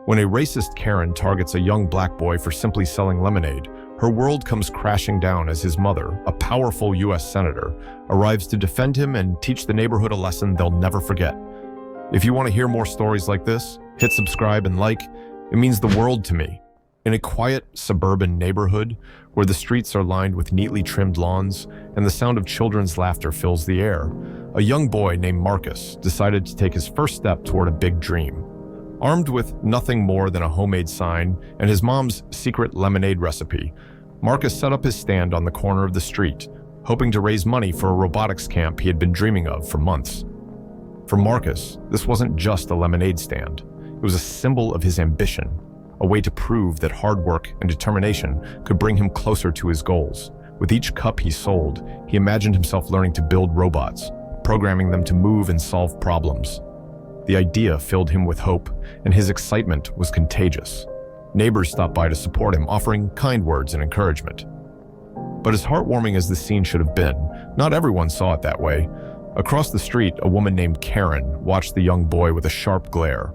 When a racist Karen targets a young black boy for simply selling lemonade, her world comes crashing down as his mother, a powerful U.S. senator, arrives to defend him and teach the neighborhood a lesson they'll never forget. If you want to hear more stories like this, hit subscribe and like. It means the world to me. In a quiet, suburban neighborhood where the streets are lined with neatly trimmed lawns and the sound of children's laughter fills the air, a young boy named Marcus decided to take his first step toward a big dream. Armed with nothing more than a homemade sign and his mom's secret lemonade recipe, Marcus set up his stand on the corner of the street, hoping to raise money for a robotics camp he had been dreaming of for months. For Marcus, this wasn't just a lemonade stand. It was a symbol of his ambition, a way to prove that hard work and determination could bring him closer to his goals. With each cup he sold, he imagined himself learning to build robots, programming them to move and solve problems. The idea filled him with hope, and his excitement was contagious. Neighbors stopped by to support him, offering kind words and encouragement. But as heartwarming as this scene should have been, not everyone saw it that way. Across the street, a woman named Karen watched the young boy with a sharp glare.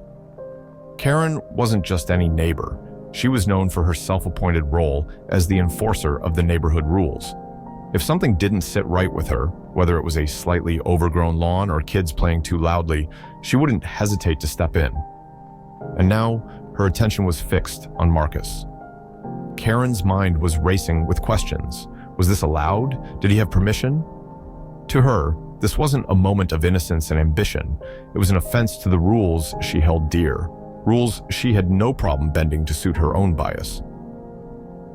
Karen wasn't just any neighbor. She was known for her self-appointed role as the enforcer of the neighborhood rules. If something didn't sit right with her, whether it was a slightly overgrown lawn or kids playing too loudly, she wouldn't hesitate to step in. And now, her attention was fixed on Marcus. Karen's mind was racing with questions. Was this allowed? Did he have permission? To her, this wasn't a moment of innocence and ambition. It was an offense to the rules she held dear, rules she had no problem bending to suit her own bias.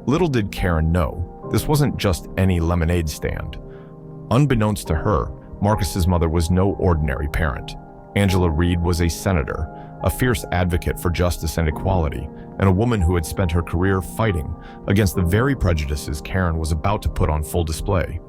Little did Karen know, this wasn't just any lemonade stand. Unbeknownst to her, Marcus's mother was no ordinary parent. Angela Reed was a senator, a fierce advocate for justice and equality, and a woman who had spent her career fighting against the very prejudices Karen was about to put on full display.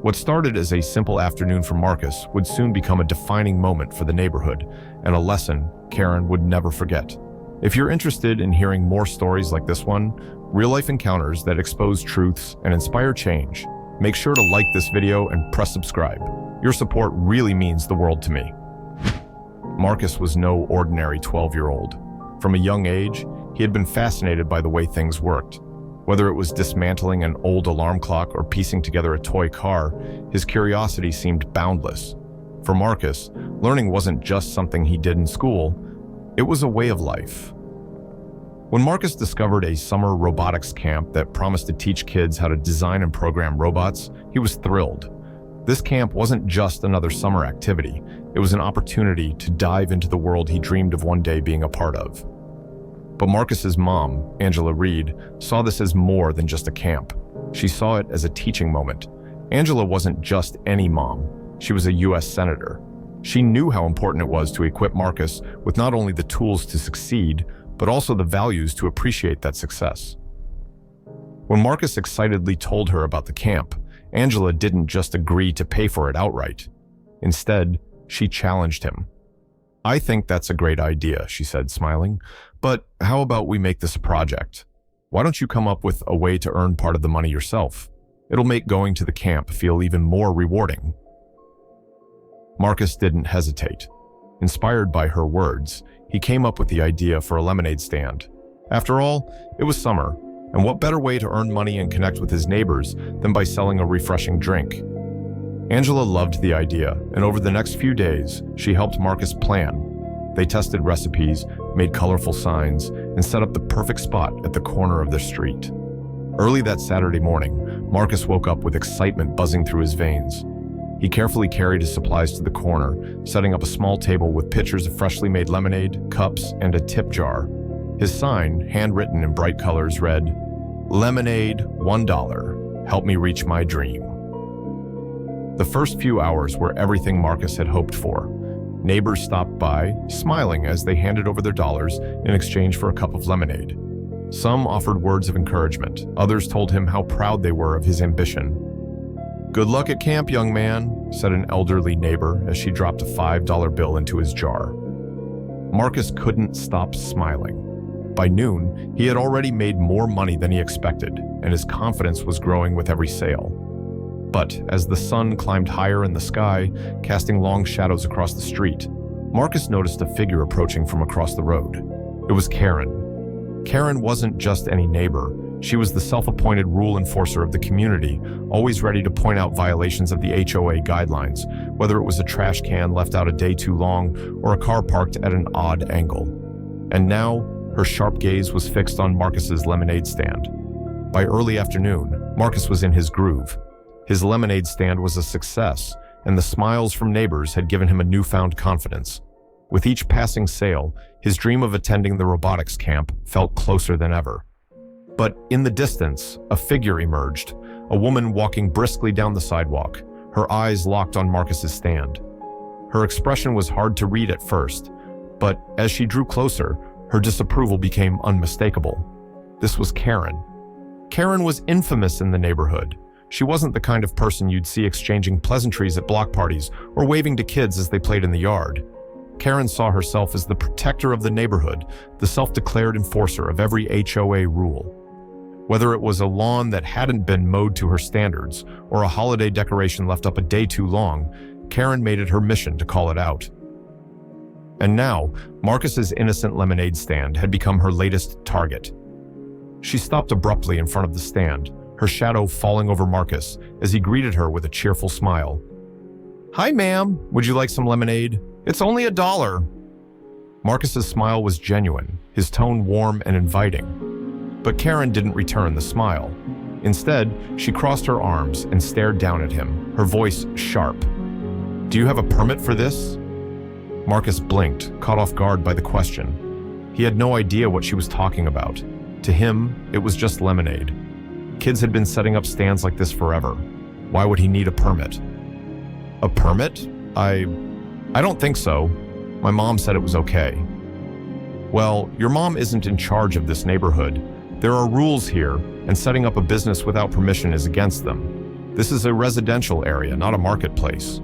What started as a simple afternoon for Marcus would soon become a defining moment for the neighborhood, and a lesson Karen would never forget. If you're interested in hearing more stories like this one, real-life encounters that expose truths and inspire change, make sure to like this video and press subscribe. Your support really means the world to me. Marcus was no ordinary 12-year-old. From a young age, he had been fascinated by the way things worked. Whether it was dismantling an old alarm clock or piecing together a toy car, his curiosity seemed boundless. For Marcus, learning wasn't just something he did in school, it was a way of life. When Marcus discovered a summer robotics camp that promised to teach kids how to design and program robots, he was thrilled. This camp wasn't just another summer activity, it was an opportunity to dive into the world he dreamed of one day being a part of. But Marcus's mom, Angela Reed, saw this as more than just a camp. She saw it as a teaching moment. Angela wasn't just any mom, she was a U.S. senator. She knew how important it was to equip Marcus with not only the tools to succeed, but also the values to appreciate that success. When Marcus excitedly told her about the camp, Angela didn't just agree to pay for it outright. Instead, she challenged him. "I think that's a great idea," she said, smiling, "but how about we make this a project? Why don't you come up with a way to earn part of the money yourself? It'll make going to the camp feel even more rewarding." Marcus didn't hesitate. Inspired by her words, he came up with the idea for a lemonade stand. After all, it was summer, and what better way to earn money and connect with his neighbors than by selling a refreshing drink? Angela loved the idea, and over the next few days, she helped Marcus plan. They tested recipes, made colorful signs, and set up the perfect spot at the corner of the street. Early that Saturday morning, Marcus woke up with excitement buzzing through his veins. He carefully carried his supplies to the corner, setting up a small table with pitchers of freshly made lemonade, cups, and a tip jar. His sign, handwritten in bright colors, read, "Lemonade, $1. Help me reach my dream." The first few hours were everything Marcus had hoped for. Neighbors stopped by, smiling as they handed over their dollars in exchange for a cup of lemonade. Some offered words of encouragement. Others told him how proud they were of his ambition. "Good luck at camp, young man," said an elderly neighbor as she dropped a $5 bill into his jar. Marcus couldn't stop smiling. By noon, he had already made more money than he expected, and his confidence was growing with every sale. But as the sun climbed higher in the sky, casting long shadows across the street, Marcus noticed a figure approaching from across the road. It was Karen. Karen wasn't just any neighbor. She was the self-appointed rule enforcer of the community, always ready to point out violations of the HOA guidelines, whether it was a trash can left out a day too long or a car parked at an odd angle. And now, her sharp gaze was fixed on Marcus's lemonade stand. By early afternoon, Marcus was in his groove. His lemonade stand was a success, and the smiles from neighbors had given him a newfound confidence. With each passing sale, his dream of attending the robotics camp felt closer than ever. But in the distance, a figure emerged, a woman walking briskly down the sidewalk, her eyes locked on Marcus's stand. Her expression was hard to read at first, but as she drew closer, her disapproval became unmistakable. This was Karen. Karen was infamous in the neighborhood. She wasn't the kind of person you'd see exchanging pleasantries at block parties or waving to kids as they played in the yard. Karen saw herself as the protector of the neighborhood, the self-declared enforcer of every HOA rule. Whether it was a lawn that hadn't been mowed to her standards or a holiday decoration left up a day too long, Karen made it her mission to call it out. And now, Marcus's innocent lemonade stand had become her latest target. She stopped abruptly in front of the stand, her shadow falling over Marcus as he greeted her with a cheerful smile. "Hi, ma'am. Would you like some lemonade? It's only $1. Marcus's smile was genuine, his tone warm and inviting. But Karen didn't return the smile. Instead, she crossed her arms and stared down at him, her voice sharp. "Do you have a permit for this?" Marcus blinked, caught off guard by the question. He had no idea what she was talking about. To him, it was just lemonade. Kids had been setting up stands like this forever. Why would he need a permit? "A permit? I don't think so. My mom said it was okay." "Well, your mom isn't in charge of this neighborhood. There are rules here, and setting up a business without permission is against them. This is a residential area, not a marketplace."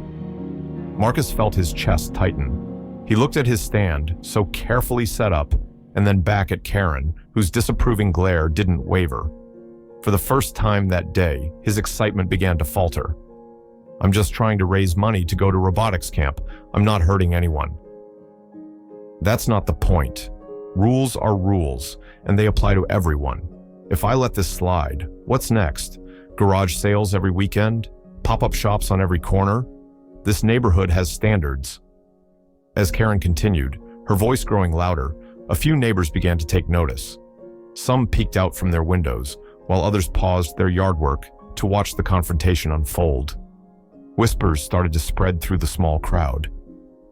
Marcus felt his chest tighten. He looked at his stand, so carefully set up, and then back at Karen, whose disapproving glare didn't waver. For the first time that day, his excitement began to falter. "I'm just trying to raise money to go to robotics camp. I'm not hurting anyone." "That's not the point. Rules are rules, and they apply to everyone. If I let this slide, what's next? Garage sales every weekend? Pop-up shops on every corner? This neighborhood has standards." As Karen continued, her voice growing louder, a few neighbors began to take notice. Some peeked out from their windows, while others paused their yard work to watch the confrontation unfold. Whispers started to spread through the small crowd.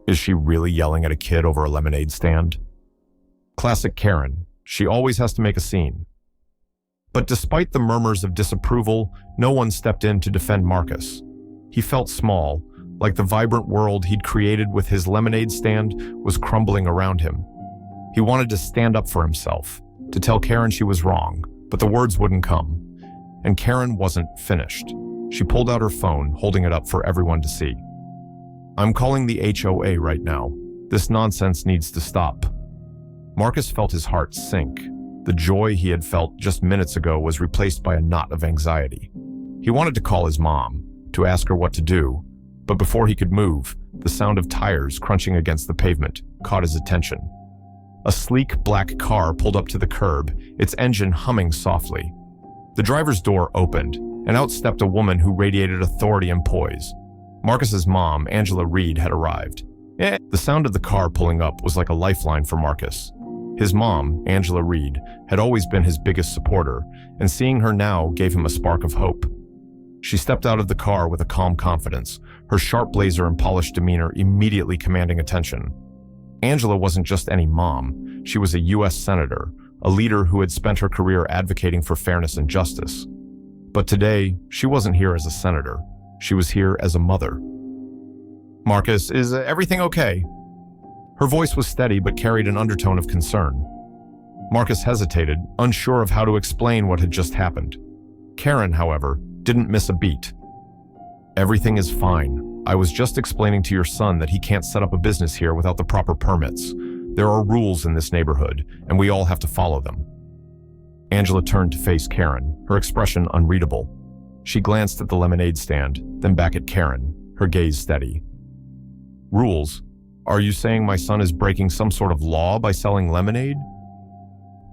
Is she really yelling at a kid over a lemonade stand? Classic Karen. She always has to make a scene. But despite the murmurs of disapproval, no one stepped in to defend Marcus. He felt small, like the vibrant world he'd created with his lemonade stand was crumbling around him. He wanted to stand up for himself, to tell Karen she was wrong, but the words wouldn't come. And Karen wasn't finished. She pulled out her phone, holding it up for everyone to see. "I'm calling the HOA right now. This nonsense needs to stop." Marcus felt his heart sink. The joy he had felt just minutes ago was replaced by a knot of anxiety. He wanted to call his mom, to ask her what to do, but before he could move, the sound of tires crunching against the pavement caught his attention. A sleek black car pulled up to the curb, its engine humming softly. The driver's door opened, and out stepped a woman who radiated authority and poise. Marcus's mom, Angela Reed, had arrived. The sound of the car pulling up was like a lifeline for Marcus. His mom, Angela Reed, had always been his biggest supporter, and seeing her now gave him a spark of hope. She stepped out of the car with a calm confidence, her sharp blazer and polished demeanor immediately commanding attention. Angela wasn't just any mom. She was a U.S. senator, a leader who had spent her career advocating for fairness and justice. But today, she wasn't here as a senator. She was here as a mother. "Marcus, is everything okay?" Her voice was steady but carried an undertone of concern. Marcus hesitated, unsure of how to explain what had just happened. Karen, however, didn't miss a beat. "Everything is fine. I was just explaining to your son that he can't set up a business here without the proper permits. There are rules in this neighborhood, and we all have to follow them." Angela turned to face Karen, her expression unreadable. She glanced at the lemonade stand, then back at Karen, her gaze steady. "Rules? Are you saying my son is breaking some sort of law by selling lemonade?"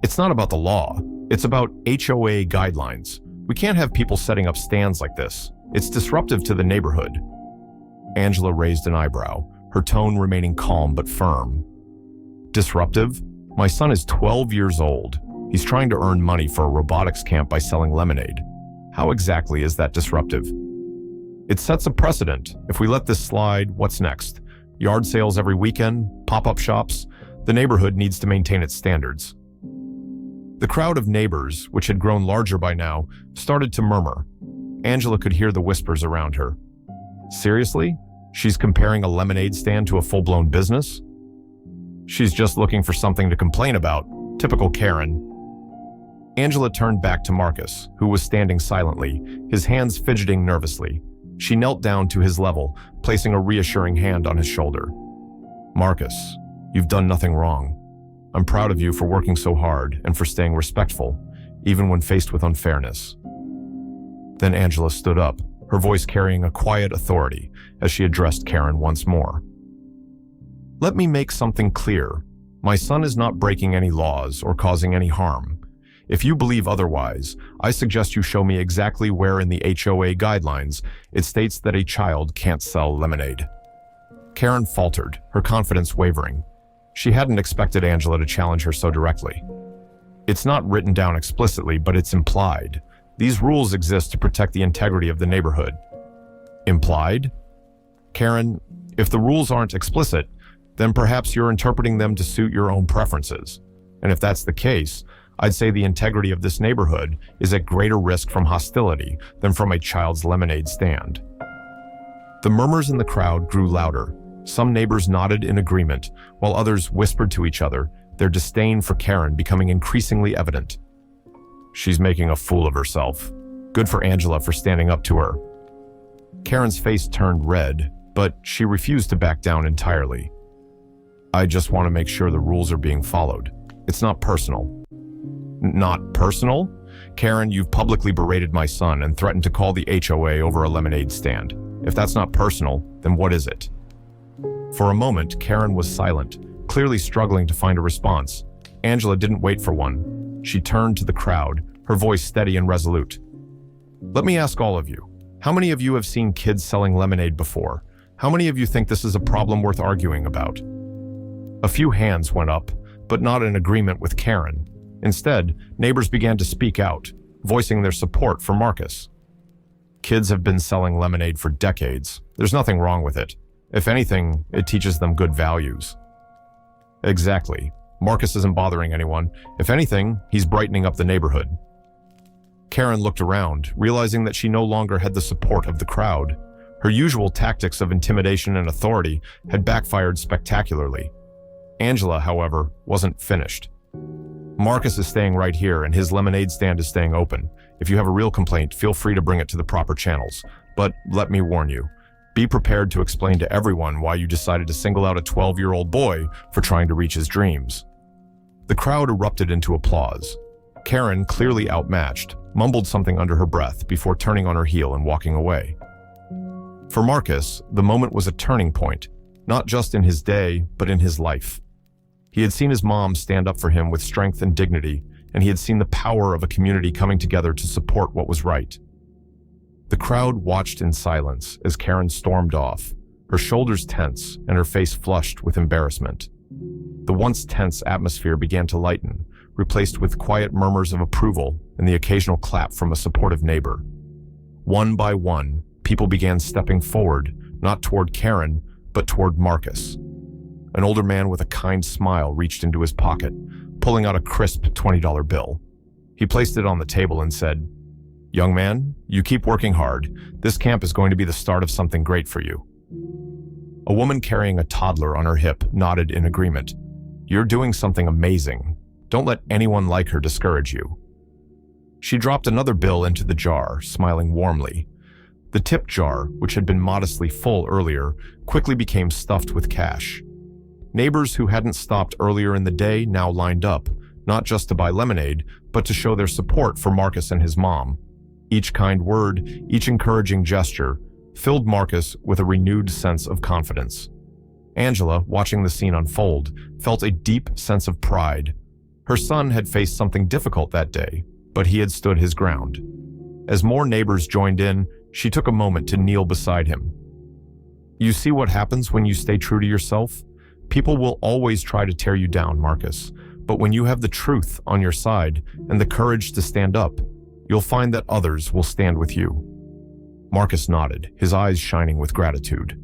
It's not about the law. It's about HOA guidelines. We can't have people setting up stands like this. It's disruptive to the neighborhood. Angela raised an eyebrow, her tone remaining calm but firm. Disruptive? My son is 12 years old. He's trying to earn money for a robotics camp by selling lemonade. How exactly is that disruptive? It sets a precedent. If we let this slide, what's next? Yard sales every weekend? Pop-up shops? The neighborhood needs to maintain its standards. The crowd of neighbors, which had grown larger by now, started to murmur. Angela could hear the whispers around her. Seriously? She's comparing a lemonade stand to a full-blown business? She's just looking for something to complain about. Typical Karen. Angela turned back to Marcus, who was standing silently, his hands fidgeting nervously. She knelt down to his level, placing a reassuring hand on his shoulder. Marcus, you've done nothing wrong. I'm proud of you for working so hard and for staying respectful, even when faced with unfairness. Then Angela stood up, her voice carrying a quiet authority as she addressed Karen once more. Let me make something clear. My son is not breaking any laws or causing any harm. If you believe otherwise, I suggest you show me exactly where in the HOA guidelines it states that a child can't sell lemonade. Karen faltered, her confidence wavering. She hadn't expected Angela to challenge her so directly. It's not written down explicitly, but it's implied. These rules exist to protect the integrity of the neighborhood. Implied? Karen, if the rules aren't explicit, then perhaps you're interpreting them to suit your own preferences. And if that's the case, I'd say the integrity of this neighborhood is at greater risk from hostility than from a child's lemonade stand. The murmurs in the crowd grew louder. Some neighbors nodded in agreement, while others whispered to each other, their disdain for Karen becoming increasingly evident. She's making a fool of herself. Good for Angela for standing up to her. Karen's face turned red, but she refused to back down entirely. I just want to make sure the rules are being followed. It's not personal. Not personal? Karen, you've publicly berated my son and threatened to call the HOA over a lemonade stand. If that's not personal, then what is it? For a moment, Karen was silent, clearly struggling to find a response. Angela didn't wait for one. She turned to the crowd, her voice steady and resolute. Let me ask all of you, how many of you have seen kids selling lemonade before? How many of you think this is a problem worth arguing about? A few hands went up, but not in agreement with Karen. Instead, neighbors began to speak out, voicing their support for Marcus. Kids have been selling lemonade for decades. There's nothing wrong with it. If anything, it teaches them good values. Exactly. Marcus isn't bothering anyone. If anything, he's brightening up the neighborhood. Karen looked around, realizing that she no longer had the support of the crowd. Her usual tactics of intimidation and authority had backfired spectacularly. Angela, however, wasn't finished. Marcus is staying right here, and his lemonade stand is staying open. If you have a real complaint, feel free to bring it to the proper channels. But let me warn you, be prepared to explain to everyone why you decided to single out a 12-year-old boy for trying to reach his dreams. The crowd erupted into applause. Karen, clearly outmatched, mumbled something under her breath before turning on her heel and walking away. For Marcus, the moment was a turning point, not just in his day, but in his life. He had seen his mom stand up for him with strength and dignity, and he had seen the power of a community coming together to support what was right. The crowd watched in silence as Karen stormed off, her shoulders tense and her face flushed with embarrassment. The once tense atmosphere began to lighten, replaced with quiet murmurs of approval and the occasional clap from a supportive neighbor. One by one, people began stepping forward, not toward Karen, but toward Marcus. An older man with a kind smile reached into his pocket, pulling out a crisp $20 bill. He placed it on the table and said, "Young man, you keep working hard. This camp is going to be the start of something great for you." A woman carrying a toddler on her hip nodded in agreement. "You're doing something amazing. Don't let anyone like her discourage you." She dropped another bill into the jar, smiling warmly. The tip jar, which had been modestly full earlier, quickly became stuffed with cash. Neighbors who hadn't stopped earlier in the day now lined up, not just to buy lemonade, but to show their support for Marcus and his mom. Each kind word, each encouraging gesture, filled Marcus with a renewed sense of confidence. Angela, watching the scene unfold, felt a deep sense of pride. Her son had faced something difficult that day, but he had stood his ground. As more neighbors joined in, she took a moment to kneel beside him. You see what happens when you stay true to yourself? People will always try to tear you down, Marcus, but when you have the truth on your side and the courage to stand up, you'll find that others will stand with you. Marcus nodded, his eyes shining with gratitude.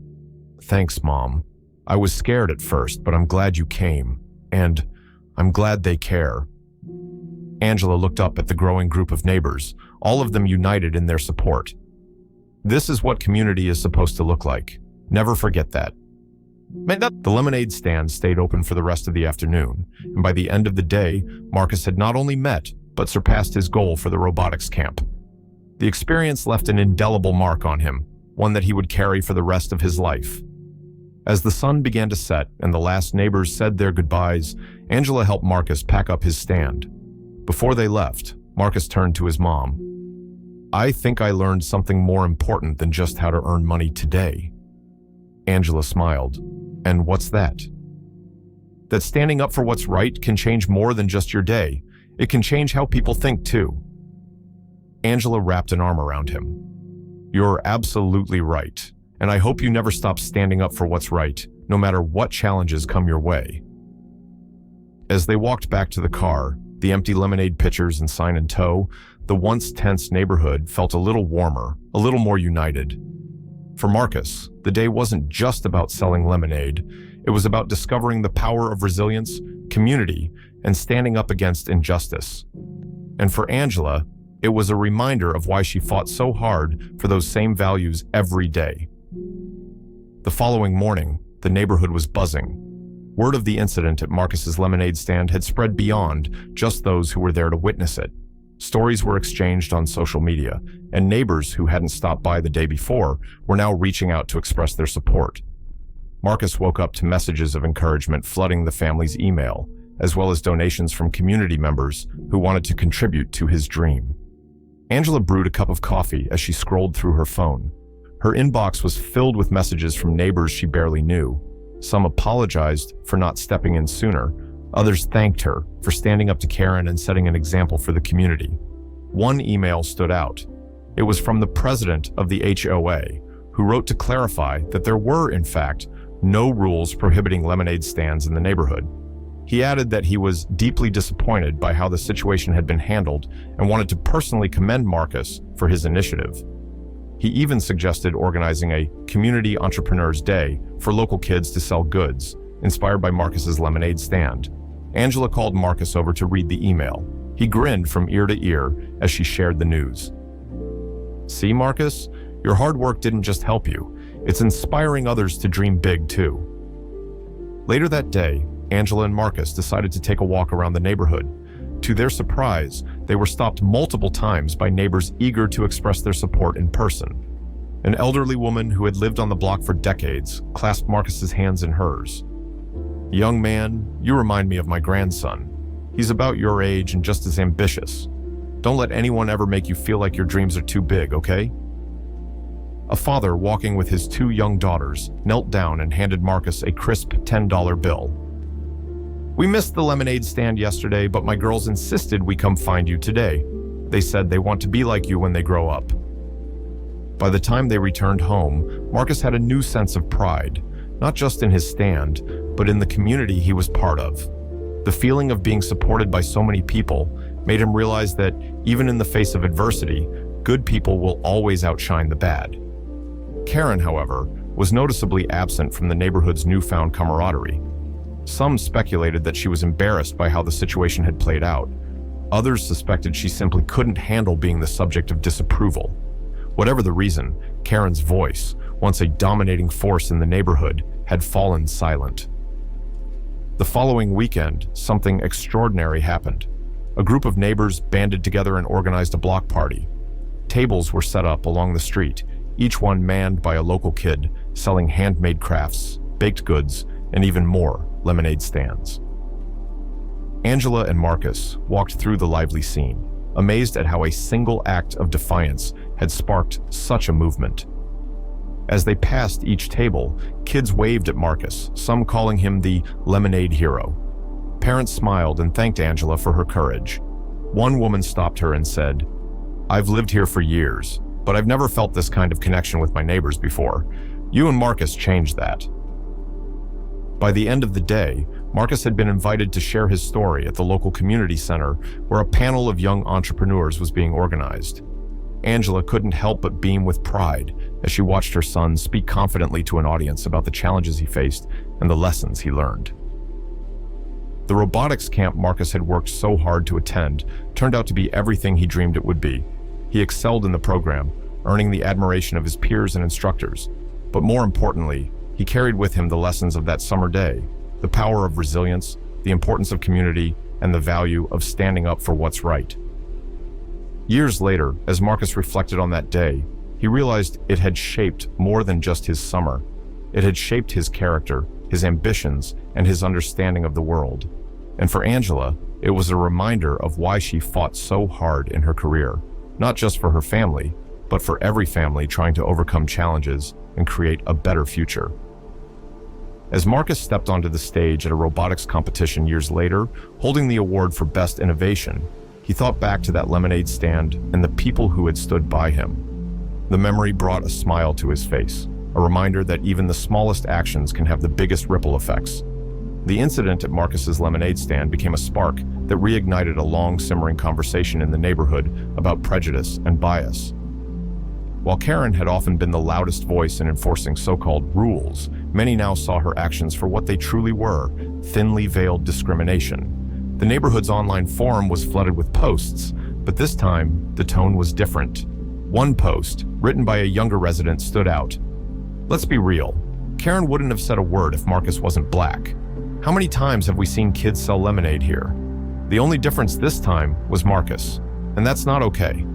Thanks, Mom. I was scared at first, but I'm glad you came, and I'm glad they care. Angela looked up at the growing group of neighbors, all of them united in their support. This is what community is supposed to look like. Never forget that. The lemonade stand stayed open for the rest of the afternoon, and by the end of the day, Marcus had not only met, but surpassed his goal for the robotics camp. The experience left an indelible mark on him, one that he would carry for the rest of his life. As the sun began to set and the last neighbors said their goodbyes, Angela helped Marcus pack up his stand. Before they left, Marcus turned to his mom. I think I learned something more important than just how to earn money today. Angela smiled. And what's that? That standing up for what's right can change more than just your day. It can change how people think too. Angela wrapped an arm around him. You're absolutely right, and I hope you never stop standing up for what's right, no matter what challenges come your way. As they walked back to the car, the empty lemonade pitchers and sign in tow, the once tense neighborhood felt a little warmer, a little more united. For Marcus, the day wasn't just about selling lemonade. It was about discovering the power of resilience, community, and standing up against injustice. And for Angela, it was a reminder of why she fought so hard for those same values every day. The following morning, the neighborhood was buzzing. Word of the incident at Marcus's lemonade stand had spread beyond just those who were there to witness it. Stories were exchanged on social media, and neighbors who hadn't stopped by the day before were now reaching out to express their support. Marcus woke up to messages of encouragement flooding the family's email, as well as donations from community members who wanted to contribute to his dream. Angela brewed a cup of coffee as she scrolled through her phone. Her inbox was filled with messages from neighbors she barely knew. Some apologized for not stepping in sooner. Others thanked her for standing up to Karen and setting an example for the community. One email stood out. It was from the president of the HOA, who wrote to clarify that there were, in fact, no rules prohibiting lemonade stands in the neighborhood. He added that he was deeply disappointed by how the situation had been handled and wanted to personally commend Marcus for his initiative. He even suggested organizing a Community Entrepreneurs Day for local kids to sell goods, inspired by Marcus's lemonade stand. Angela called Marcus over to read the email. He grinned from ear to ear as she shared the news. See, Marcus, your hard work didn't just help you. It's inspiring others to dream big, too. Later that day, Angela and Marcus decided to take a walk around the neighborhood. To their surprise, they were stopped multiple times by neighbors eager to express their support in person. An elderly woman who had lived on the block for decades clasped Marcus's hands in hers. Young man, you remind me of my grandson. He's about your age and just as ambitious. Don't let anyone ever make you feel like your dreams are too big, okay? A father walking with his two young daughters knelt down and handed Marcus a crisp $10 bill. We missed the lemonade stand yesterday, but my girls insisted we come find you today. They said they want to be like you when they grow up. By the time they returned home, Marcus had a new sense of pride, not just in his stand, but in the community he was part of. The feeling of being supported by so many people made him realize that even in the face of adversity, good people will always outshine the bad. Karen, however, was noticeably absent from the neighborhood's newfound camaraderie. Some speculated that she was embarrassed by how the situation had played out. Others suspected she simply couldn't handle being the subject of disapproval. Whatever the reason, Karen's voice, once a dominating force in the neighborhood, had fallen silent. The following weekend, something extraordinary happened. A group of neighbors banded together and organized a block party. Tables were set up along the street, each one manned by a local kid selling handmade crafts, baked goods, and even more lemonade stands. Angela and Marcus walked through the lively scene, amazed at how a single act of defiance had sparked such a movement. As they passed each table, kids waved at Marcus, some calling him the lemonade hero. Parents smiled and thanked Angela for her courage. One woman stopped her and said, "I've lived here for years, but I've never felt this kind of connection with my neighbors before. You and Marcus changed that." By the end of the day, Marcus had been invited to share his story at the local community center where a panel of young entrepreneurs was being organized. Angela couldn't help but beam with pride as she watched her son speak confidently to an audience about the challenges he faced and the lessons he learned. The robotics camp Marcus had worked so hard to attend turned out to be everything he dreamed it would be. He excelled in the program, earning the admiration of his peers and instructors. But more importantly, he carried with him the lessons of that summer day, the power of resilience, the importance of community, and the value of standing up for what's right. Years later, as Marcus reflected on that day, he realized it had shaped more than just his summer. It had shaped his character, his ambitions, and his understanding of the world. And for Angela, it was a reminder of why she fought so hard in her career, not just for her family, but for every family trying to overcome challenges and create a better future. As Marcus stepped onto the stage at a robotics competition years later, holding the award for Best Innovation, he thought back to that lemonade stand and the people who had stood by him. The memory brought a smile to his face, a reminder that even the smallest actions can have the biggest ripple effects. The incident at Marcus's lemonade stand became a spark that reignited a long simmering conversation in the neighborhood about prejudice and bias. While Karen had often been the loudest voice in enforcing so-called rules, many now saw her actions for what they truly were: thinly veiled discrimination. The neighborhood's online forum was flooded with posts, but this time the tone was different. One post, written by a younger resident, stood out. "Let's be real. Karen wouldn't have said a word if Marcus wasn't black. How many times have we seen kids sell lemonade here? The only difference this time was Marcus, and that's not okay."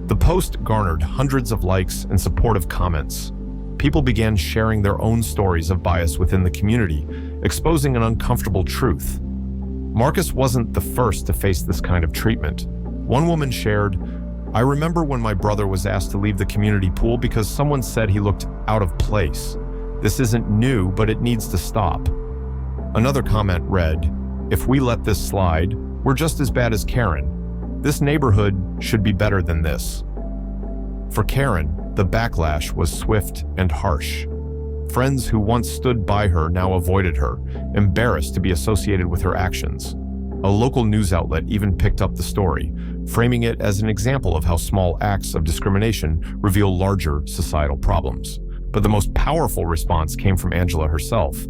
The post garnered hundreds of likes and supportive comments. People began sharing their own stories of bias within the community, exposing an uncomfortable truth. Marcus wasn't the first to face this kind of treatment. One woman shared, "I remember when my brother was asked to leave the community pool because someone said he looked out of place. This isn't new, but it needs to stop." Another comment read, "If we let this slide, we're just as bad as Karen. This neighborhood should be better than this." For Karen, the backlash was swift and harsh. Friends who once stood by her now avoided her, embarrassed to be associated with her actions. A local news outlet even picked up the story, framing it as an example of how small acts of discrimination reveal larger societal problems. But the most powerful response came from Angela herself.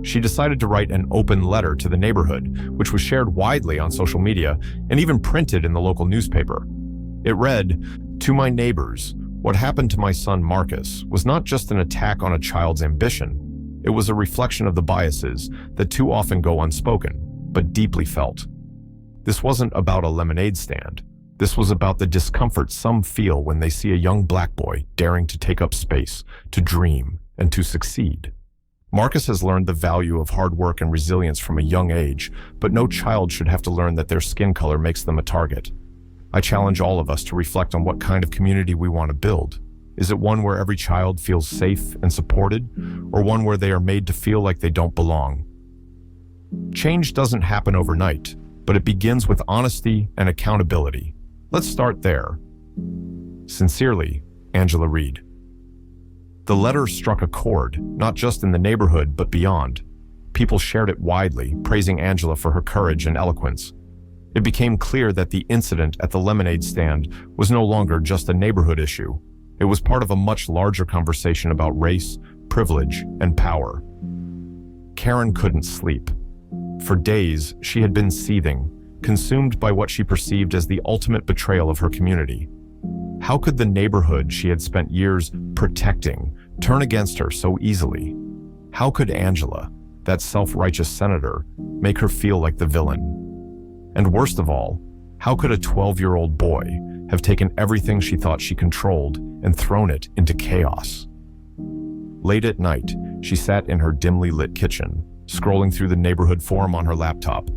She decided to write an open letter to the neighborhood, which was shared widely on social media and even printed in the local newspaper. It read, "To my neighbors, what happened to my son Marcus was not just an attack on a child's ambition. It was a reflection of the biases that too often go unspoken, but deeply felt. This wasn't about a lemonade stand. This was about the discomfort some feel when they see a young black boy daring to take up space, to dream, and to succeed. Marcus has learned the value of hard work and resilience from a young age, but no child should have to learn that their skin color makes them a target. I challenge all of us to reflect on what kind of community we want to build. Is it one where every child feels safe and supported, or one where they are made to feel like they don't belong? Change doesn't happen overnight, but it begins with honesty and accountability. Let's start there. Sincerely, Angela Reed." The letter struck a chord, not just in the neighborhood, but beyond. People shared it widely, praising Angela for her courage and eloquence. It became clear that the incident at the lemonade stand was no longer just a neighborhood issue. It was part of a much larger conversation about race, privilege, and power. Karen couldn't sleep. For days, she had been seething, consumed by what she perceived as the ultimate betrayal of her community. How could the neighborhood she had spent years protecting turn against her so easily? How could Angela, that self-righteous senator, make her feel like the villain? And worst of all, how could a 12-year-old boy have taken everything she thought she controlled and thrown it into chaos? Late at night, she sat in her dimly lit kitchen, scrolling through the neighborhood forum on her laptop.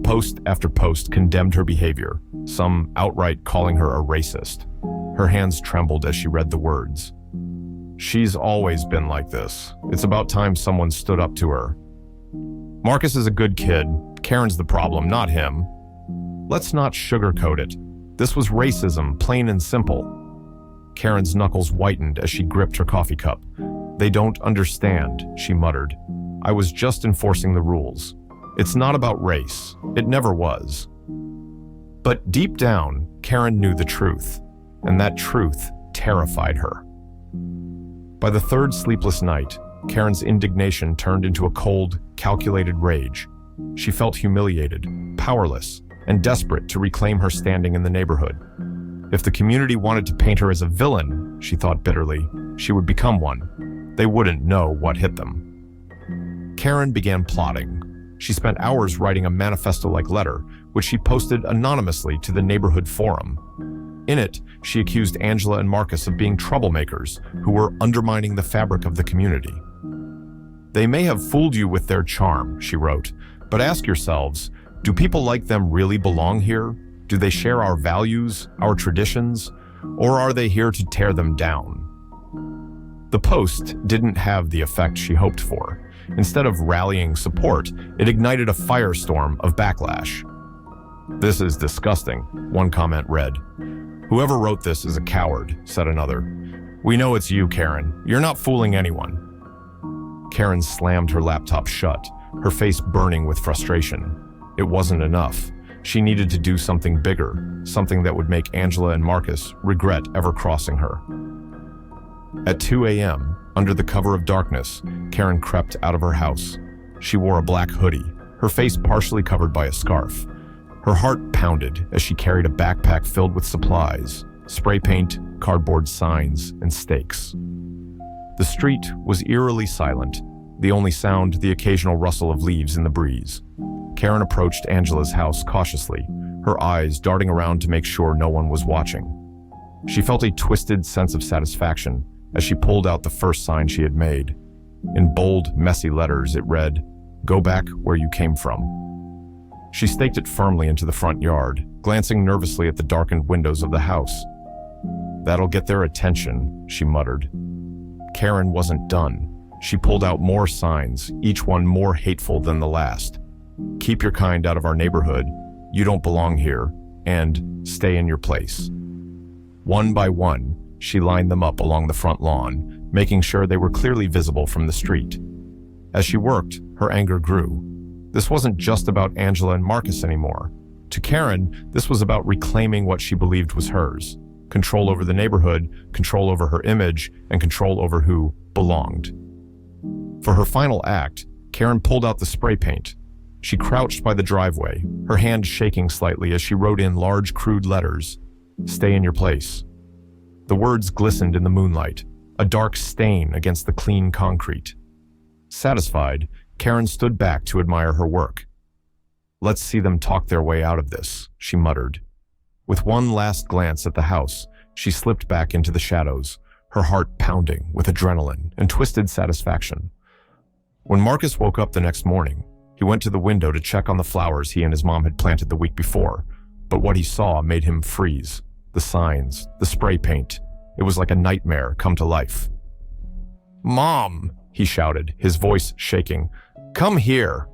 Post after post condemned her behavior, some outright calling her a racist. Her hands trembled as she read the words. "She's always been like this. It's about time someone stood up to her. Marcus is a good kid. Karen's the problem, not him. Let's not sugarcoat it. This was racism, plain and simple. Karen's knuckles whitened as she gripped her coffee cup. They don't understand, she muttered. I was just enforcing the rules. It's not about race. It never was. But deep down, Karen knew the truth, and that truth terrified her. By the third sleepless night, Karen's indignation turned into a cold, calculated rage. She felt humiliated, powerless, and desperate to reclaim her standing in the neighborhood. If the community wanted to paint her as a villain, she thought bitterly, she would become one. They wouldn't know what hit them. Karen began plotting. She spent hours writing a manifesto-like letter, which she posted anonymously to the neighborhood forum. In it, she accused Angela and Marcus of being troublemakers who were undermining the fabric of the community. They may have fooled you with their charm, she wrote, but ask yourselves, do people like them really belong here? Do they share our values, our traditions, or are they here to tear them down? The post didn't have the effect she hoped for. Instead of rallying support, it ignited a firestorm of backlash. This is disgusting, one comment read. Whoever wrote this is a coward, said another. We know it's you, Karen. You're not fooling anyone. Karen slammed her laptop shut, her face burning with frustration. It wasn't enough. She needed to do something bigger, something that would make Angela and Marcus regret ever crossing her. At 2 a.m., under the cover of darkness, Karen crept out of her house. She wore a black hoodie, her face partially covered by a scarf. Her heart pounded as she carried a backpack filled with supplies, spray paint, cardboard signs, and stakes. The street was eerily silent, the only sound the occasional rustle of leaves in the breeze. Karen approached Angela's house cautiously, her eyes darting around to make sure no one was watching. She felt a twisted sense of satisfaction as she pulled out the first sign she had made. In bold, messy letters, it read, "Go back where you came from." She staked it firmly into the front yard, glancing nervously at the darkened windows of the house. That'll get their attention, she muttered. Karen wasn't done. She pulled out more signs, each one more hateful than the last. Keep your kind out of our neighborhood, you don't belong here, and stay in your place. One by one, she lined them up along the front lawn, making sure they were clearly visible from the street. As she worked, her anger grew. This wasn't just about Angela and Marcus anymore. To Karen, this was about reclaiming what she believed was hers. Control over the neighborhood, control over her image, and control over who belonged. For her final act, Karen pulled out the spray paint. She crouched by the driveway, her hand shaking slightly as she wrote in large, crude letters, "Stay in your place." The words glistened in the moonlight, a dark stain against the clean concrete. Satisfied, Karen stood back to admire her work. Let's see them talk their way out of this, she muttered. With one last glance at the house, she slipped back into the shadows, her heart pounding with adrenaline and twisted satisfaction. When Marcus woke up the next morning, he went to the window to check on the flowers he and his mom had planted the week before, but what he saw made him freeze. The signs, the spray paint. It was like a nightmare come to life. "Mom!" he shouted, his voice shaking. "Come here!"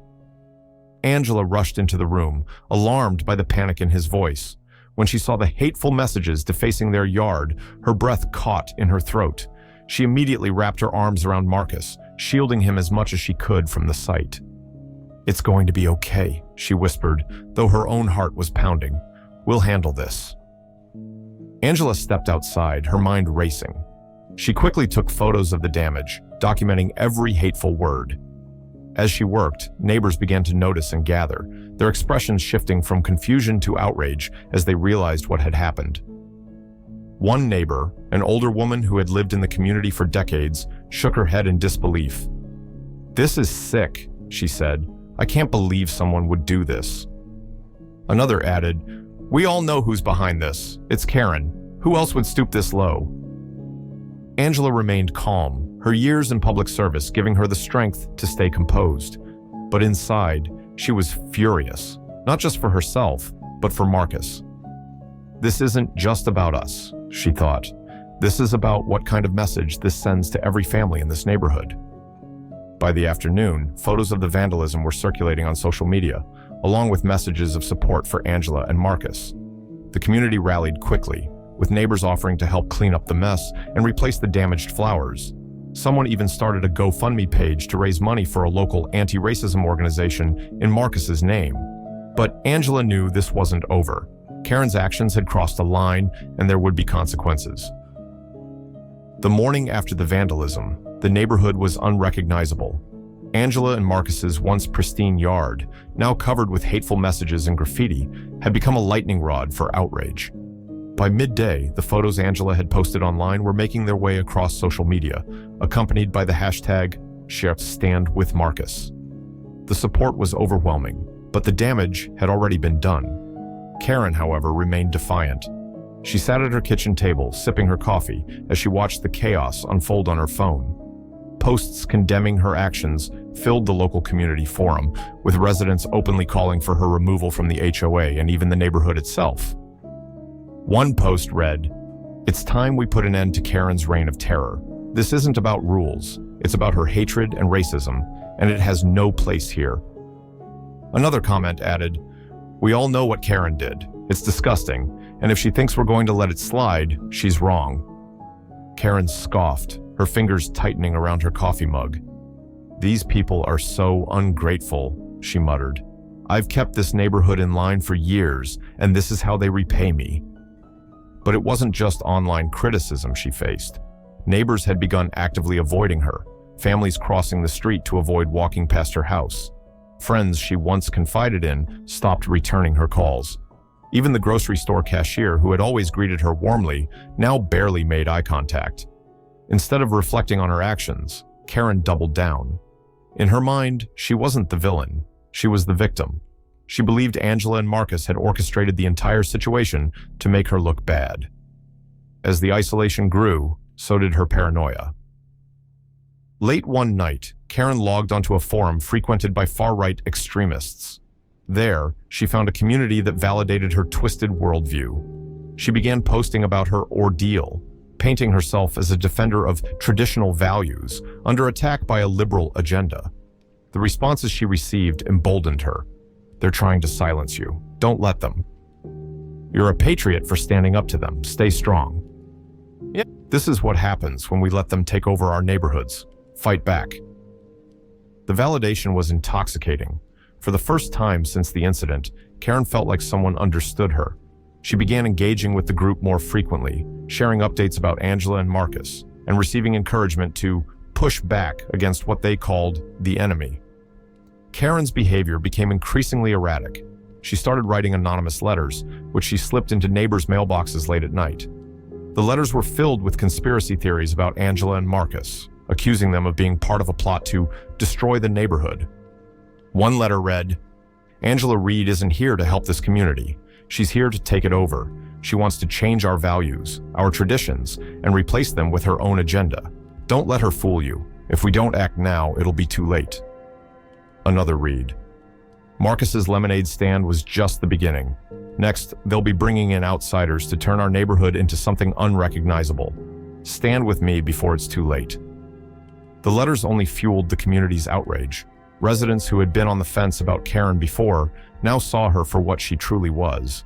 Angela rushed into the room, alarmed by the panic in his voice. When she saw the hateful messages defacing their yard, her breath caught in her throat. She immediately wrapped her arms around Marcus, shielding him as much as she could from the sight. "It's going to be okay," she whispered, though her own heart was pounding. "We'll handle this." Angela stepped outside, her mind racing. She quickly took photos of the damage, documenting every hateful word. As she worked, neighbors began to notice and gather, their expressions shifting from confusion to outrage as they realized what had happened. One neighbor, an older woman who had lived in the community for decades, shook her head in disbelief. "This is sick," she said. "I can't believe someone would do this." Another added, "We all know who's behind this. It's Karen. Who else would stoop this low?" Angela remained calm, her years in public service giving her the strength to stay composed. But inside, she was furious, not just for herself, but for Marcus. This isn't just about us, she thought. This is about what kind of message this sends to every family in this neighborhood. By the afternoon, photos of the vandalism were circulating on social media. along with messages of support for Angela and Marcus. The community rallied quickly, with neighbors offering to help clean up the mess and replace the damaged flowers. Someone even started a GoFundMe page to raise money for a local anti-racism organization in Marcus's name. But Angela knew this wasn't over. Karen's actions had crossed a line, and there would be consequences. The morning after the vandalism, the neighborhood was unrecognizable. Angela and Marcus's once pristine yard, now covered with hateful messages and graffiti, had become a lightning rod for outrage. By midday, the photos Angela had posted online were making their way across social media, accompanied by the hashtag #StandWithMarcus. The support was overwhelming, but the damage had already been done. Karen, however, remained defiant. She sat at her kitchen table, sipping her coffee, as she watched the chaos unfold on her phone. Posts condemning her actions filled the local community forum, with residents openly calling for her removal from the HOA and even the neighborhood itself. One post read, "It's time we put an end to Karen's reign of terror. This isn't about rules, it's about her hatred and racism, and it has no place here." Another comment added, "We all know what Karen did. It's disgusting, and if she thinks we're going to let it slide, she's wrong." Karen scoffed, her fingers tightening around her coffee mug. "These people are so ungrateful," she muttered. "I've kept this neighborhood in line for years, and this is how they repay me." But it wasn't just online criticism she faced. Neighbors had begun actively avoiding her, families crossing the street to avoid walking past her house. Friends she once confided in stopped returning her calls. Even the grocery store cashier, who had always greeted her warmly, now barely made eye contact. Instead of reflecting on her actions, Karen doubled down. In her mind, she wasn't the villain. She was the victim. She believed Angela and Marcus had orchestrated the entire situation to make her look bad. As the isolation grew, so did her paranoia. Late one night, Karen logged onto a forum frequented by far-right extremists. There, she found a community that validated her twisted worldview. She began posting about her ordeal, painting herself as a defender of traditional values under attack by a liberal agenda. The responses she received emboldened her. "They're trying to silence you. Don't let them. You're a patriot for standing up to them. Stay strong." Yeah, this is what happens when we let them take over our neighborhoods. Fight back. The validation was intoxicating. For the first time since the incident, Karen felt like someone understood her. She began engaging with the group more frequently, sharing updates about Angela and Marcus, and receiving encouragement to push back against what they called the enemy. Karen's behavior became increasingly erratic. She started writing anonymous letters, which she slipped into neighbors' mailboxes late at night. The letters were filled with conspiracy theories about Angela and Marcus, accusing them of being part of a plot to destroy the neighborhood. One letter read, "Angela Reed isn't here to help this community. She's here to take it over. She wants to change our values, our traditions, and replace them with her own agenda. Don't let her fool you. If we don't act now, it'll be too late." Another read, "Marcus's lemonade stand was just the beginning. Next, they'll be bringing in outsiders to turn our neighborhood into something unrecognizable. Stand with me before it's too late." The letters only fueled the community's outrage. Residents who had been on the fence about Karen before now saw her for what she truly was.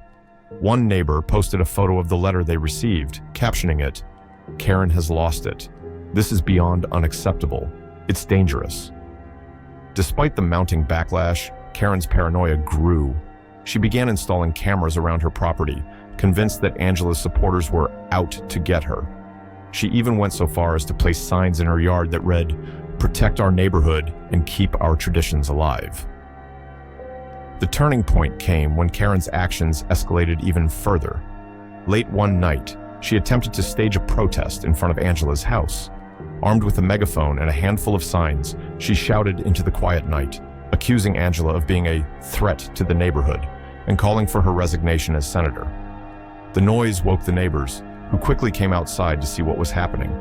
One neighbor posted a photo of the letter they received, captioning it, "Karen has lost it. This is beyond unacceptable. It's dangerous." Despite the mounting backlash, Karen's paranoia grew. She began installing cameras around her property, convinced that Angela's supporters were out to get her. She even went so far as to place signs in her yard that read, "Protect our neighborhood and keep our traditions alive." The turning point came when Karen's actions escalated even further. Late one night, she attempted to stage a protest in front of Angela's house. Armed with a megaphone and a handful of signs, she shouted into the quiet night, accusing Angela of being a threat to the neighborhood and calling for her resignation as senator. The noise woke the neighbors, who quickly came outside to see what was happening.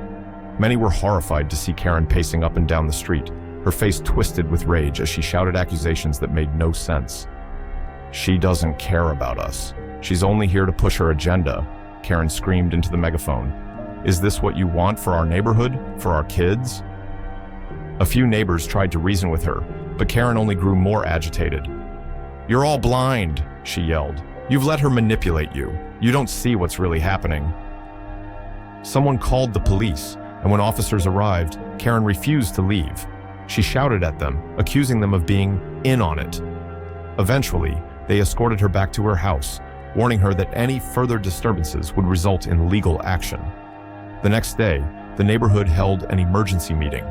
Many were horrified to see Karen pacing up and down the street, her face twisted with rage as she shouted accusations that made no sense. "She doesn't care about us. She's only here to push her agenda," Karen screamed into the megaphone. "Is this what you want for our neighborhood, for our kids?" A few neighbors tried to reason with her, but Karen only grew more agitated. "You're all blind," she yelled. "You've let her manipulate you. You don't see what's really happening." Someone called the police, and when officers arrived, Karen refused to leave. She shouted at them, accusing them of being in on it. Eventually, they escorted her back to her house, warning her that any further disturbances would result in legal action. The next day, the neighborhood held an emergency meeting.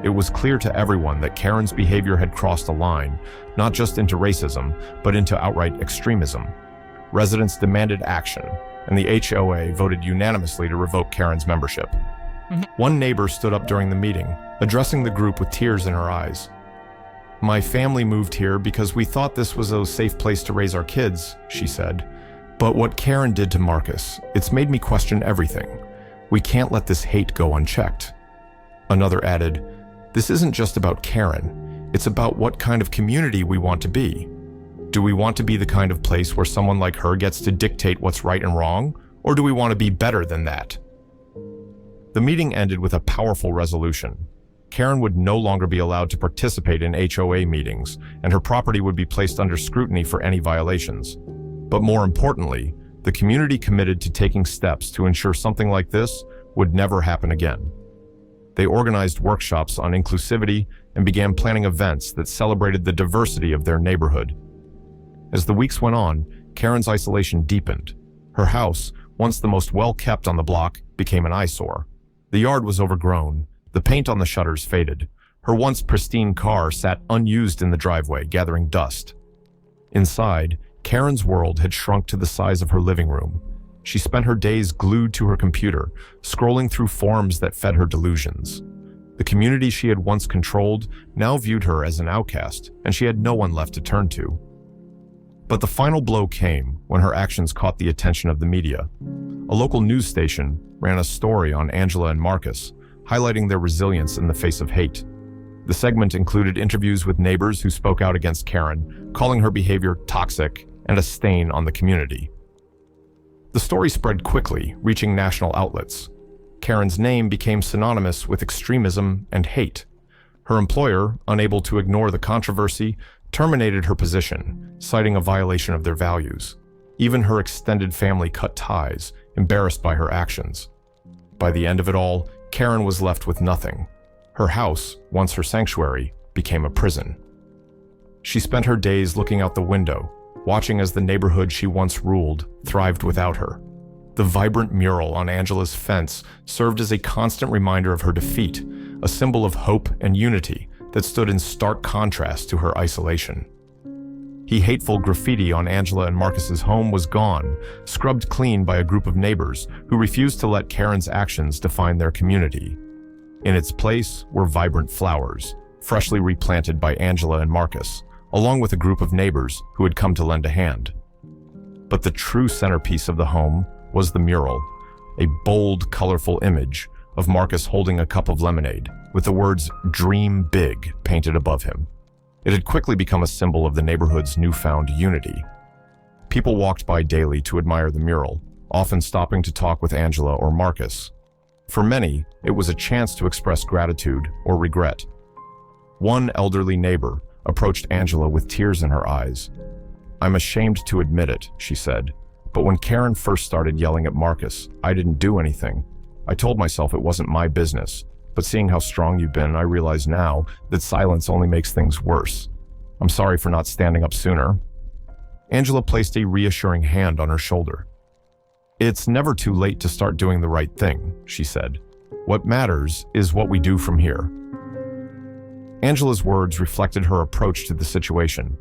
It was clear to everyone that Karen's behavior had crossed a line, not just into racism, but into outright extremism. Residents demanded action, and the HOA voted unanimously to revoke Karen's membership. One neighbor stood up during the meeting, addressing the group with tears in her eyes. "My family moved here because we thought this was a safe place to raise our kids," she said. "But what Karen did to Marcus, it's made me question everything. We can't let this hate go unchecked." Another added, "This isn't just about Karen. It's about what kind of community we want to be. Do we want to be the kind of place where someone like her gets to dictate what's right and wrong, or do we want to be better than that?" The meeting ended with a powerful resolution. Karen would no longer be allowed to participate in HOA meetings, and her property would be placed under scrutiny for any violations. But more importantly, the community committed to taking steps to ensure something like this would never happen again. They organized workshops on inclusivity and began planning events that celebrated the diversity of their neighborhood. As the weeks went on, Karen's isolation deepened. Her house, once the most well-kept on the block, became an eyesore. The yard was overgrown, the paint on the shutters faded. Her once pristine car sat unused in the driveway, gathering dust. Inside, Karen's world had shrunk to the size of her living room. She spent her days glued to her computer, scrolling through forums that fed her delusions. The community she had once controlled now viewed her as an outcast, and she had no one left to turn to. But the final blow came when her actions caught the attention of the media. A local news station ran a story on Angela and Marcus, highlighting their resilience in the face of hate. The segment included interviews with neighbors who spoke out against Karen, calling her behavior toxic and a stain on the community. The story spread quickly, reaching national outlets. Karen's name became synonymous with extremism and hate. Her employer, unable to ignore the controversy, terminated her position, citing a violation of their values. Even her extended family cut ties, embarrassed by her actions. By the end of it all, Karen was left with nothing. Her house, once her sanctuary, became a prison. She spent her days looking out the window, watching as the neighborhood she once ruled thrived without her. The vibrant mural on Angela's fence served as a constant reminder of her defeat, a symbol of hope and unity that stood in stark contrast to her isolation. Hateful graffiti on Angela and Marcus's home was gone, scrubbed clean by a group of neighbors who refused to let Karen's actions define their community. In its place were vibrant flowers, freshly replanted by Angela and Marcus, along with a group of neighbors who had come to lend a hand. But the true centerpiece of the home was the mural, a bold, colorful image of Marcus holding a cup of lemonade, with the words "Dream Big" painted above him. It had quickly become a symbol of the neighborhood's newfound unity. People walked by daily to admire the mural, often stopping to talk with Angela or Marcus. For many, it was a chance to express gratitude or regret. One elderly neighbor approached Angela with tears in her eyes. "I'm ashamed to admit it," she said, "but when Karen first started yelling at Marcus, I didn't do anything. I told myself it wasn't my business. But seeing how strong you've been, I realize now that silence only makes things worse. I'm sorry for not standing up sooner." Angela placed a reassuring hand on her shoulder. "It's never too late to start doing the right thing," she said. "What matters is what we do from here." Angela's words reflected her approach to the situation.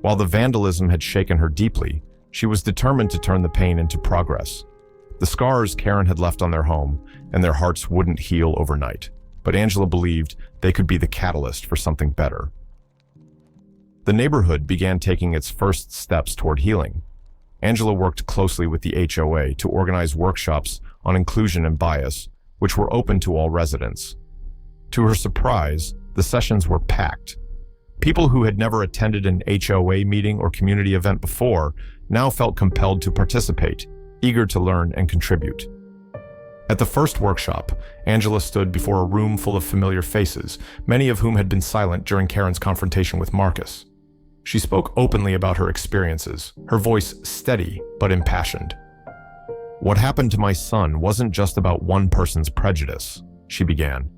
While the vandalism had shaken her deeply, she was determined to turn the pain into progress. The scars Karen had left on their home and their hearts wouldn't heal overnight, but Angela believed they could be the catalyst for something better. The neighborhood began taking its first steps toward healing. Angela worked closely with the HOA to organize workshops on inclusion and bias, which were open to all residents. To her surprise, the sessions were packed. People who had never attended an HOA meeting or community event before now felt compelled to participate, eager to learn and contribute. At the first workshop, Angela stood before a room full of familiar faces, many of whom had been silent during Karen's confrontation with Marcus. She spoke openly about her experiences, her voice steady but impassioned. "What happened to my son wasn't just about one person's prejudice," she began.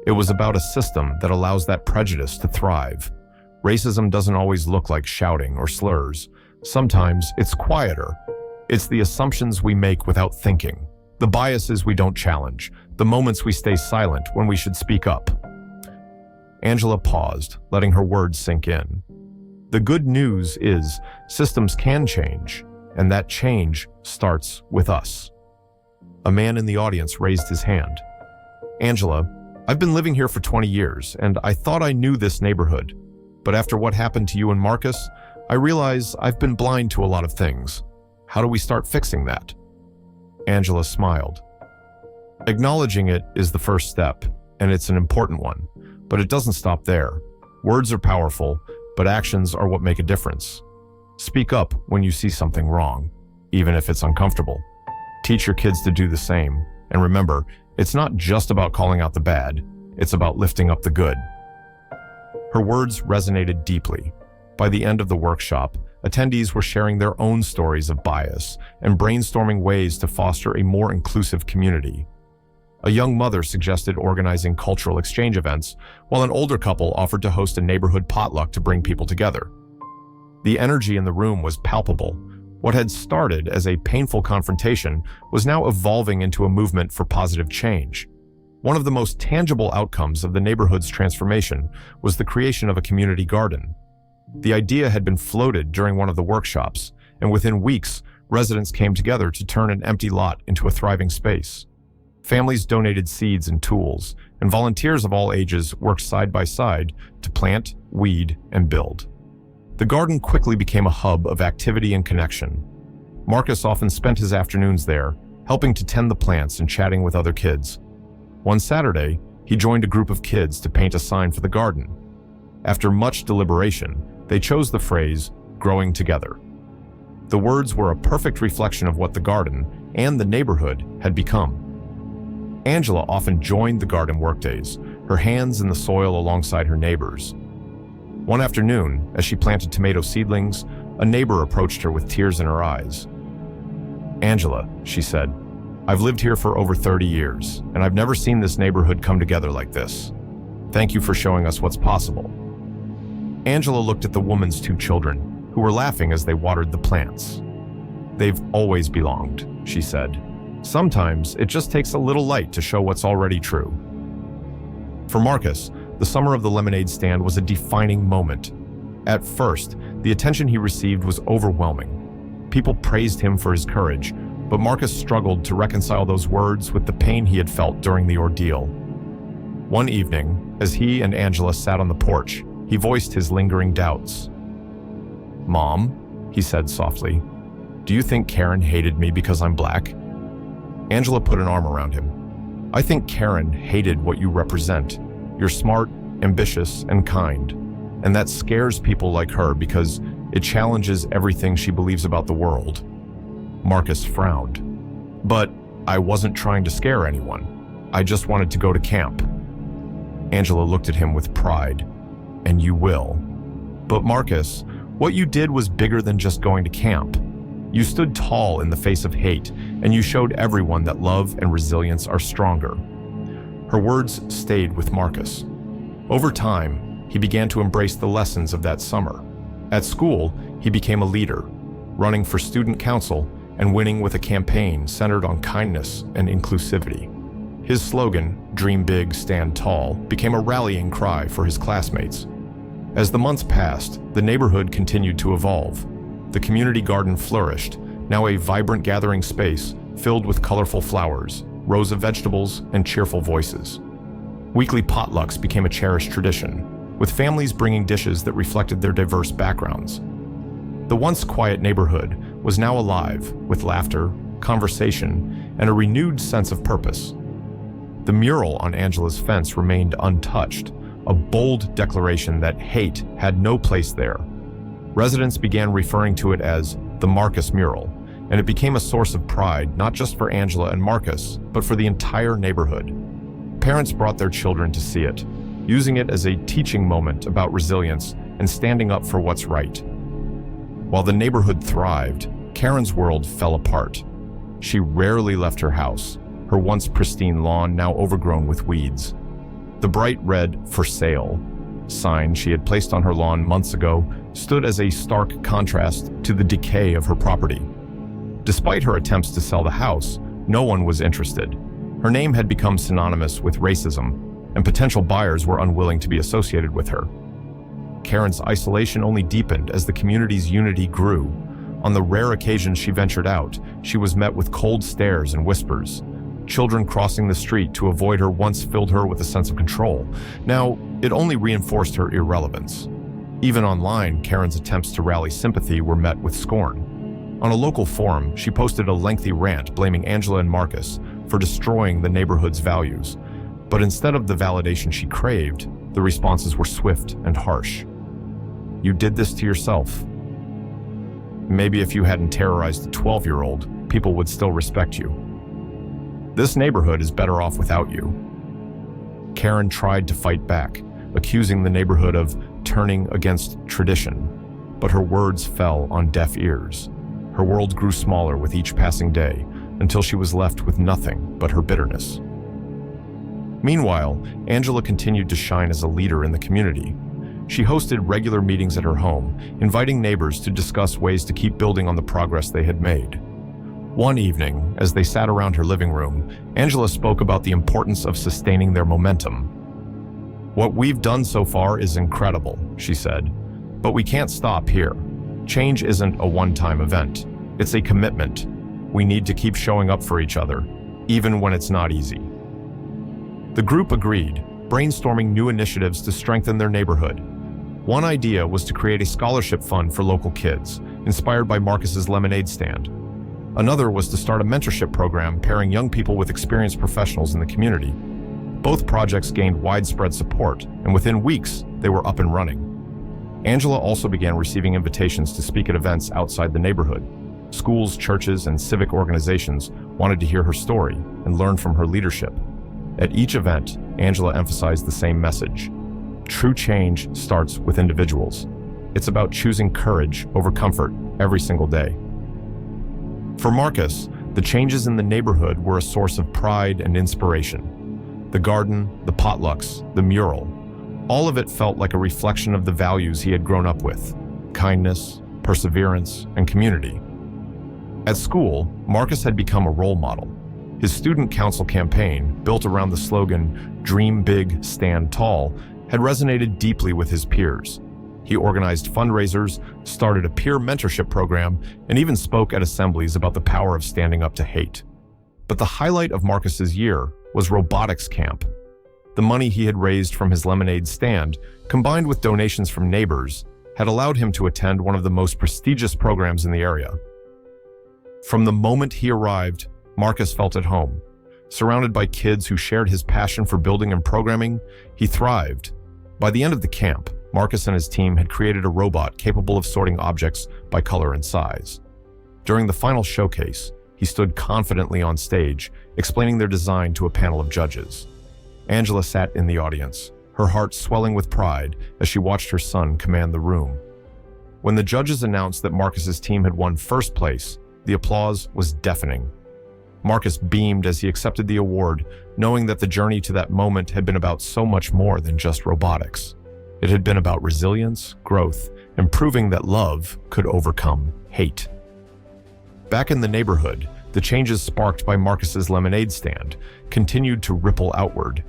"It was about a system that allows that prejudice to thrive. Racism doesn't always look like shouting or slurs. Sometimes it's quieter. It's the assumptions we make without thinking, the biases we don't challenge, the moments we stay silent when we should speak up." Angela paused, letting her words sink in. The good news is systems can change, and that change starts with us. A man in the audience raised his hand. "Angela, I've been living here for 20 years, and I thought I knew this neighborhood. But after what happened to you and Marcus, I realize I've been blind to a lot of things. How do we start fixing that?" Angela smiled. "Acknowledging it is the first step, and it's an important one. But it doesn't stop there. Words are powerful, but actions are what make a difference. Speak up when you see something wrong, even if it's uncomfortable. Teach your kids to do the same. And remember, it's not just about calling out the bad, it's about lifting up the good." Her words resonated deeply. By the end of the workshop, attendees were sharing their own stories of bias and brainstorming ways to foster a more inclusive community. A young mother suggested organizing cultural exchange events, while an older couple offered to host a neighborhood potluck to bring people together. The energy in the room was palpable. What had started as a painful confrontation was now evolving into a movement for positive change. One of the most tangible outcomes of the neighborhood's transformation was the creation of a community garden. The idea had been floated during one of the workshops, and within weeks, residents came together to turn an empty lot into a thriving space. Families donated seeds and tools, and volunteers of all ages worked side by side to plant, weed, and build. The garden quickly became a hub of activity and connection. Marcus often spent his afternoons there, helping to tend the plants and chatting with other kids. One Saturday, he joined a group of kids to paint a sign for the garden. After much deliberation, they chose the phrase, "growing together." The words were a perfect reflection of what the garden and the neighborhood had become. Angela often joined the garden workdays, her hands in the soil alongside her neighbors. One afternoon, as she planted tomato seedlings, a neighbor approached her with tears in her eyes. "Angela," she said, "I've lived here for over 30 years, and I've never seen this neighborhood come together like this. Thank you for showing us what's possible." Angela looked at the woman's two children, who were laughing as they watered the plants. "They've always belonged," she said. "Sometimes it just takes a little light to show what's already true." For Marcus, the summer of the lemonade stand was a defining moment. At first, the attention he received was overwhelming. People praised him for his courage, but Marcus struggled to reconcile those words with the pain he had felt during the ordeal. One evening, as he and Angela sat on the porch, he voiced his lingering doubts. "Mom," he said softly, "do you think Karen hated me because I'm black?" Angela put an arm around him. "I think Karen hated what you represent. You're smart, ambitious, and kind. And that scares people like her because it challenges everything she believes about the world." Marcus frowned. "But I wasn't trying to scare anyone. I just wanted to go to camp." Angela looked at him with pride. "And you will. But Marcus, what you did was bigger than just going to camp. You stood tall in the face of hate, and you showed everyone that love and resilience are stronger." Her words stayed with Marcus. Over time, he began to embrace the lessons of that summer. At school, he became a leader, running for student council and winning with a campaign centered on kindness and inclusivity. His slogan, "Dream big, stand tall," became a rallying cry for his classmates. As the months passed, the neighborhood continued to evolve. The community garden flourished, now a vibrant gathering space filled with colorful flowers, rows of vegetables, and cheerful voices. Weekly potlucks became a cherished tradition, with families bringing dishes that reflected their diverse backgrounds. The once quiet neighborhood was now alive with laughter, conversation, and a renewed sense of purpose. The mural on Angela's fence remained untouched, a bold declaration that hate had no place there. Residents began referring to it as the Marcus mural, and it became a source of pride not just for Angela and Marcus, but for the entire neighborhood. Parents brought their children to see it, using it as a teaching moment about resilience and standing up for what's right. While the neighborhood thrived, Karen's world fell apart. She rarely left her house, her once pristine lawn now overgrown with weeds. The bright red "For Sale" sign she had placed on her lawn months ago stood as a stark contrast to the decay of her property. Despite her attempts to sell the house, no one was interested. Her name had become synonymous with racism, and potential buyers were unwilling to be associated with her. Karen's isolation only deepened as the community's unity grew. On the rare occasions she ventured out, she was met with cold stares and whispers. Children crossing the street to avoid her once filled her with a sense of control. Now, it only reinforced her irrelevance. Even online, Karen's attempts to rally sympathy were met with scorn. On a local forum, she posted a lengthy rant blaming Angela and Marcus for destroying the neighborhood's values. But instead of the validation she craved, the responses were swift and harsh. "You did this to yourself." Maybe if you hadn't terrorized a 12-year-old, people would still respect you. "This neighborhood is better off without you." Karen tried to fight back, accusing the neighborhood of turning against tradition, but her words fell on deaf ears. Her world grew smaller with each passing day, until she was left with nothing but her bitterness. Meanwhile, Angela continued to shine as a leader in the community. She hosted regular meetings at her home, inviting neighbors to discuss ways to keep building on the progress they had made. One evening, as they sat around her living room, Angela spoke about the importance of sustaining their momentum. "What we've done so far is incredible," she said, "but we can't stop here. Change isn't a one-time event. It's a commitment. We need to keep showing up for each other, even when it's not easy." The group agreed, brainstorming new initiatives to strengthen their neighborhood. One idea was to create a scholarship fund for local kids, inspired by Marcus's lemonade stand. Another was to start a mentorship program pairing young people with experienced professionals in the community. Both projects gained widespread support, and within weeks, they were up and running. Angela also began receiving invitations to speak at events outside the neighborhood. Schools, churches, and civic organizations wanted to hear her story and learn from her leadership. At each event, Angela emphasized the same message. True change starts with individuals. It's about choosing courage over comfort every single day. For Marcus, the changes in the neighborhood were a source of pride and inspiration. The garden, the potlucks, the mural, all of it felt like a reflection of the values he had grown up with: kindness, perseverance, and community. At school, Marcus had become a role model. His student council campaign, built around the slogan, "Dream Big, Stand Tall," had resonated deeply with his peers. He organized fundraisers, started a peer mentorship program, and even spoke at assemblies about the power of standing up to hate. But the highlight of Marcus's year was robotics camp. The money he had raised from his lemonade stand, combined with donations from neighbors, had allowed him to attend one of the most prestigious programs in the area. From the moment he arrived, Marcus felt at home. Surrounded by kids who shared his passion for building and programming, he thrived. By the end of the camp, Marcus and his team had created a robot capable of sorting objects by color and size. During the final showcase, he stood confidently on stage, explaining their design to a panel of judges. Angela sat in the audience, her heart swelling with pride as she watched her son command the room. When the judges announced that Marcus's team had won first place, the applause was deafening. Marcus beamed as he accepted the award, knowing that the journey to that moment had been about so much more than just robotics. It had been about resilience, growth, and proving that love could overcome hate. Back in the neighborhood, the changes sparked by Marcus's lemonade stand continued to ripple outward.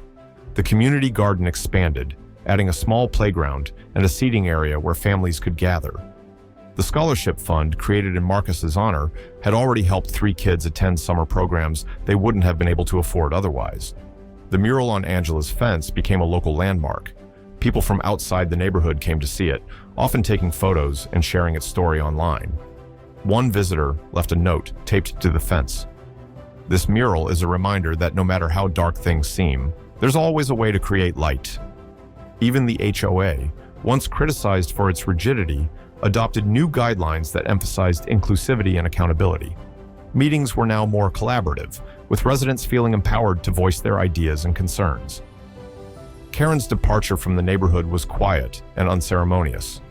The community garden expanded, adding a small playground and a seating area where families could gather. The scholarship fund, created in Marcus's honor, had already helped 3 kids attend summer programs they wouldn't have been able to afford otherwise. The mural on Angela's fence became a local landmark. People from outside the neighborhood came to see it, often taking photos and sharing its story online. One visitor left a note taped to the fence. "This mural is a reminder that no matter how dark things seem, there's always a way to create light." Even the HOA, once criticized for its rigidity, adopted new guidelines that emphasized inclusivity and accountability. Meetings were now more collaborative, with residents feeling empowered to voice their ideas and concerns. Karen's departure from the neighborhood was quiet and unceremonious.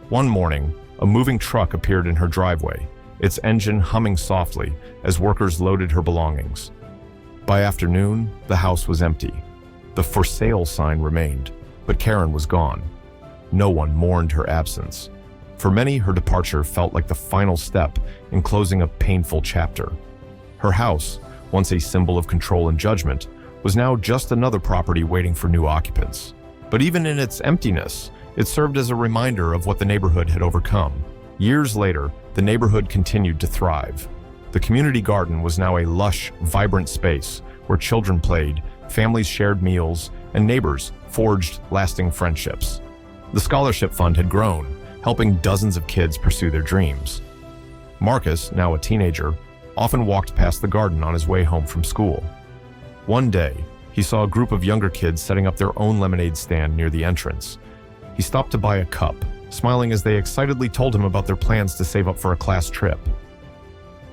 One morning, a moving truck appeared in her driveway, its engine humming softly as workers loaded her belongings. By afternoon, the house was empty. The for sale sign remained, but Karen was gone. No one mourned her absence. For many, her departure felt like the final step in closing a painful chapter. Her house, once a symbol of control and judgment, was now just another property waiting for new occupants. But even in its emptiness, it served as a reminder of what the neighborhood had overcome. Years later, the neighborhood continued to thrive. The community garden was now a lush, vibrant space where children played, families shared meals, and neighbors forged lasting friendships. The scholarship fund had grown, helping dozens of kids pursue their dreams. Marcus, now a teenager, often walked past the garden on his way home from school. One day, he saw a group of younger kids setting up their own lemonade stand near the entrance. He stopped to buy a cup, smiling as they excitedly told him about their plans to save up for a class trip.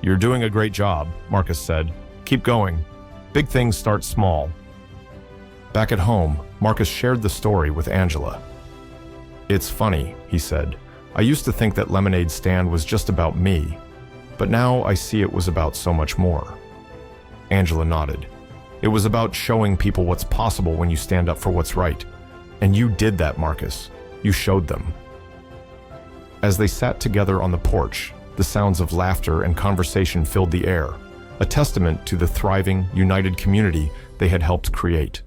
"You're doing a great job," Marcus said. "Keep going. Big things start small." Back at home, Marcus shared the story with Angela. "It's funny," he said. "I used to think that lemonade stand was just about me, but now I see it was about so much more." Angela nodded. "It was about showing people what's possible when you stand up for what's right. And you did that, Marcus. You showed them." As they sat together on the porch, the sounds of laughter and conversation filled the air, a testament to the thriving, united community they had helped create.